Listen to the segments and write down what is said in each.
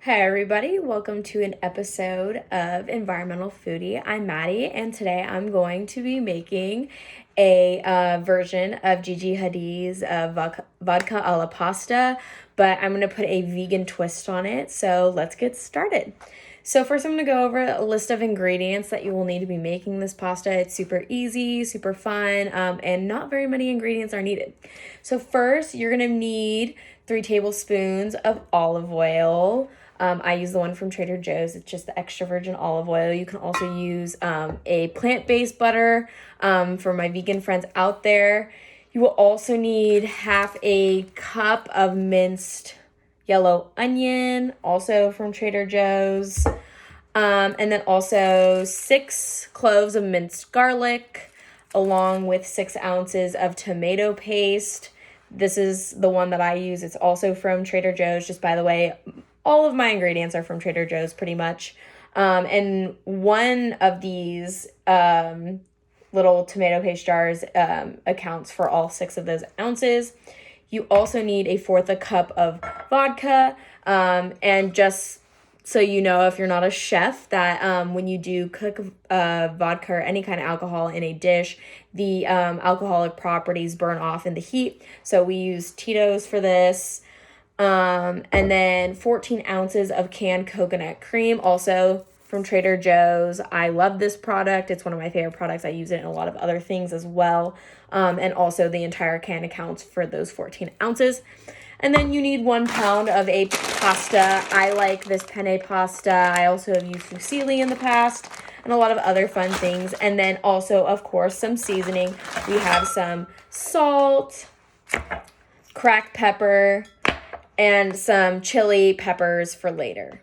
Hey everybody, welcome to an episode of Environmental Foodie. I'm Maddie, and today I'm going to be making a version of Gigi Hadid's vodka alla pasta, but I'm going to put a vegan twist on it, so let's get started. So first I'm going to go over a list of ingredients that you will need to be making this pasta. It's super easy, super fun, and not very many ingredients are needed. So first you're going to need 3 tablespoons of olive oil. I use the one from Trader Joe's. It's just the extra virgin olive oil. You can also use a plant-based butter for my vegan friends out there. You will also need half a cup of minced yellow onion, also from Trader Joe's. And then also 6 cloves of minced garlic, along with 6 ounces of tomato paste. This is the one that I use. It's also from Trader Joe's. Just by the way, all of my ingredients are from Trader Joe's pretty much. And one of these little tomato paste jars accounts for all 6 of those ounces. You also need 1/4 a cup of vodka. And just so you know, if you're not a chef, that when you do cook vodka or any kind of alcohol in a dish, the alcoholic properties burn off in the heat. So we use Tito's for this. And then 14 ounces of canned coconut cream, also from Trader Joe's. I love this product. It's one of my favorite products. I use it in a lot of other things as well. And also the entire can accounts for those 14 ounces. And then you need 1 pound of a pasta. I like this penne pasta. I also have used fusilli in the past and a lot of other fun things. And then also, of course, some seasoning. We have some salt, cracked pepper, and some chili peppers for later.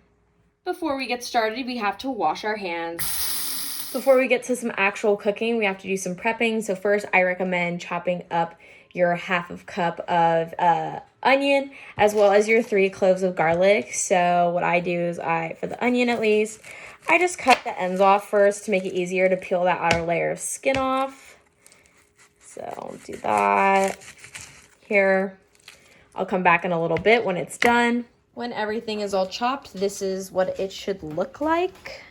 Before we get started, we have to wash our hands. Before we get to some actual cooking, we have to do some prepping. So first, I recommend chopping up your 1/2 cup of onion, as well as your 3 cloves of garlic. So what I do is for the onion at least, I just cut the ends off first to make it easier to peel that outer layer of skin off. So I'll do that here. I'll come back in a little bit when it's done. When everything is all chopped, this is what it should look like.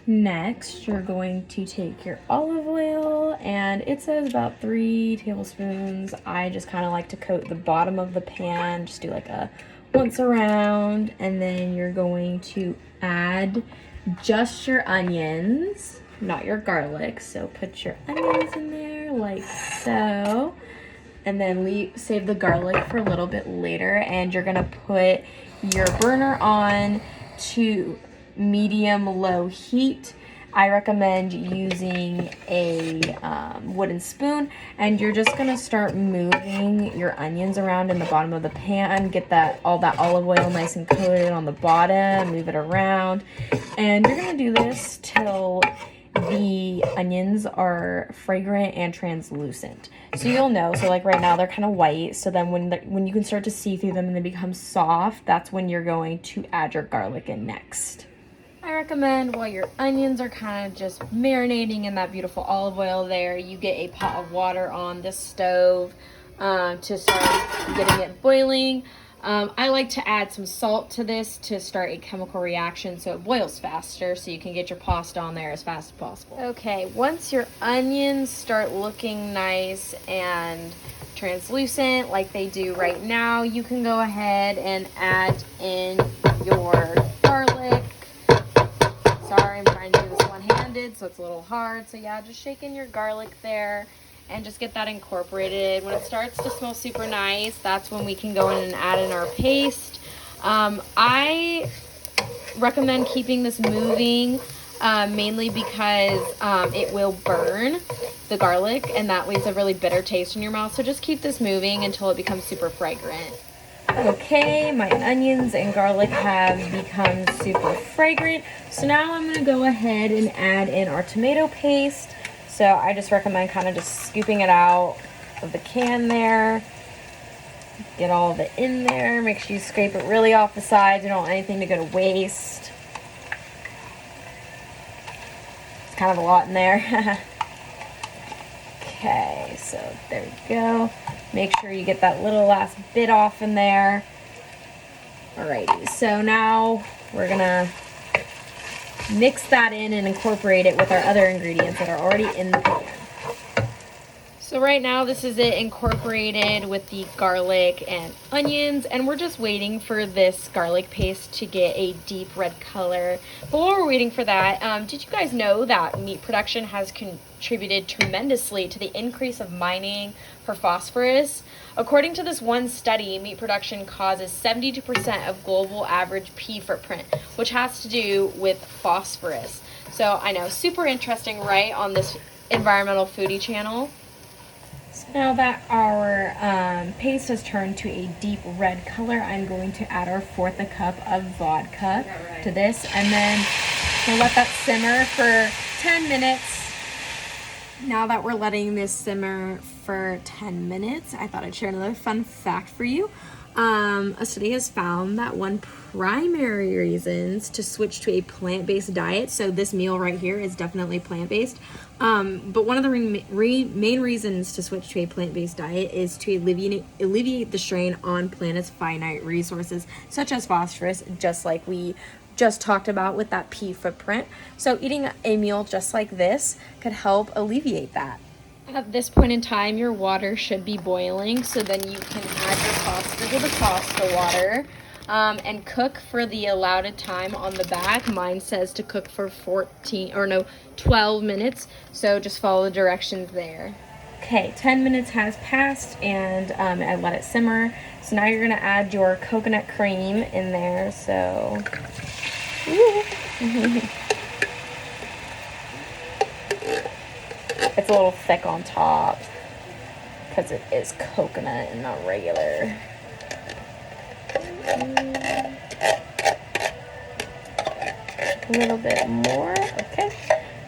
Next, you're going to take your olive oil, and it says about 3 tablespoons. I just kind of like to coat the bottom of the pan, just do like a once around, and then you're going to add just your onions, not your garlic. So put your onions in there like so. And then save the garlic for a little bit later, and you're gonna put your burner on to medium-low heat. I recommend using a wooden spoon, and you're just gonna start moving your onions around in the bottom of the pan, get all that olive oil nice and coated on the bottom, move it around, and you're gonna do this till the onions are fragrant and translucent. So you'll know. So like right now they're kind of white. So then when you can start to see through them and they become soft, that's when you're going to add your garlic in next. I recommend while your onions are kind of just marinating in that beautiful olive oil there, you get a pot of water on the stove to start getting it boiling. I like to add some salt to this to start a chemical reaction so it boils faster, so you can get your pasta on there as fast as possible. Okay, once your onions start looking nice and translucent like they do right now, you can go ahead and add in your garlic. Sorry, I'm trying to do this one-handed, so it's a little hard. So yeah, just shake in your garlic there and just get that incorporated. When it starts to smell super nice, that's when we can go in and add in our paste. I recommend keeping this moving mainly because it will burn the garlic, and that leaves a really bitter taste in your mouth. So just keep this moving until it becomes super fragrant. Okay, my onions and garlic have become super fragrant. So now I'm gonna go ahead and add in our tomato paste. So I just recommend kind of just scooping it out of the can there. Get all of it in there. Make sure you scrape it really off the sides. You don't want anything to go to waste. It's kind of a lot in there. Okay, so there we go. Make sure you get that little last bit off in there. Alrighty, so now we're gonna mix that in and incorporate it with our other ingredients that are already in the pan. So right now this is it incorporated with the garlic and onions, and we're just waiting for this garlic paste to get a deep red color. But while we're waiting for that, did you guys know that meat production has contributed tremendously to the increase of mining for phosphorus? According to this one study, meat production causes 72% of global average pea footprint, which has to do with phosphorus. So I know, super interesting, right, on this environmental foodie channel. So now that our paste has turned to a deep red color, I'm going to add our 1/4 cup of vodka to this, and then we'll let that simmer for 10 minutes. Now that we're letting this simmer for 10 minutes, I thought I'd share another fun fact for you. A study has found that one primary reasons to switch to a plant-based diet, so this meal right here is definitely plant-based, but one of the main reasons to switch to a plant-based diet is to alleviate the strain on planet's finite resources, such as phosphorus, just like we just talked about with that pea footprint. So eating a meal just like this could help alleviate that. At this point in time, your water should be boiling, so then you can add your pasta to the pasta water and cook for the allotted time on the back. Mine says to cook for 12 minutes, so just follow the directions there. Okay, 10 minutes has passed, and I let it simmer. So now you're gonna add your coconut cream in there, so. It's a little thick on top because it is coconut and not regular. A little bit more, okay.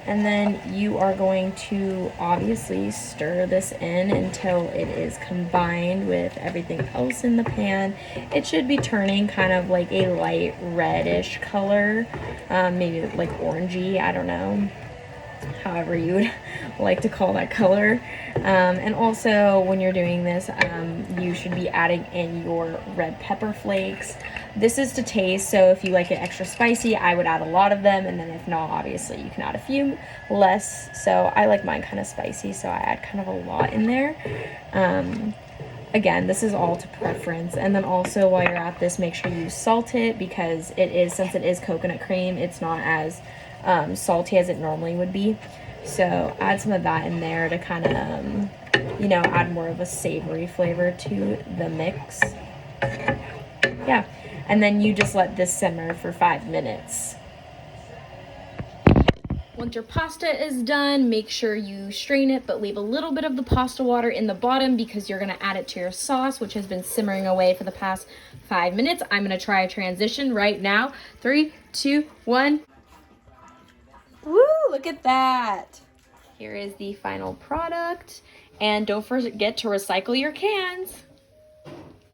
And then you are going to obviously stir this in until it is combined with everything else in the pan. It should be turning kind of like a light reddish color, maybe like orangey, I don't know. However you would like to call that color. And also when you're doing this, you should be adding in your red pepper flakes. This is to taste, so if you like it extra spicy, I would add a lot of them, and then if not, obviously you can add a few less. So I like mine kind of spicy, so I add kind of a lot in there. Again, this is all to preference. And then also while you're at this, make sure you salt it, because since it is coconut cream, it's not as salty as it normally would be. So add some of that in there to kind of add more of a savory flavor to the mix. Yeah, and then you just let this simmer for 5 minutes. Once your pasta is done, make sure you strain it, but leave a little bit of the pasta water in the bottom because you're going to add it to your sauce, which has been simmering away for the past 5 minutes. I'm going to try a transition right now. 3, 2, 1. Woo, look at that. Here is the final product. And don't forget to recycle your cans.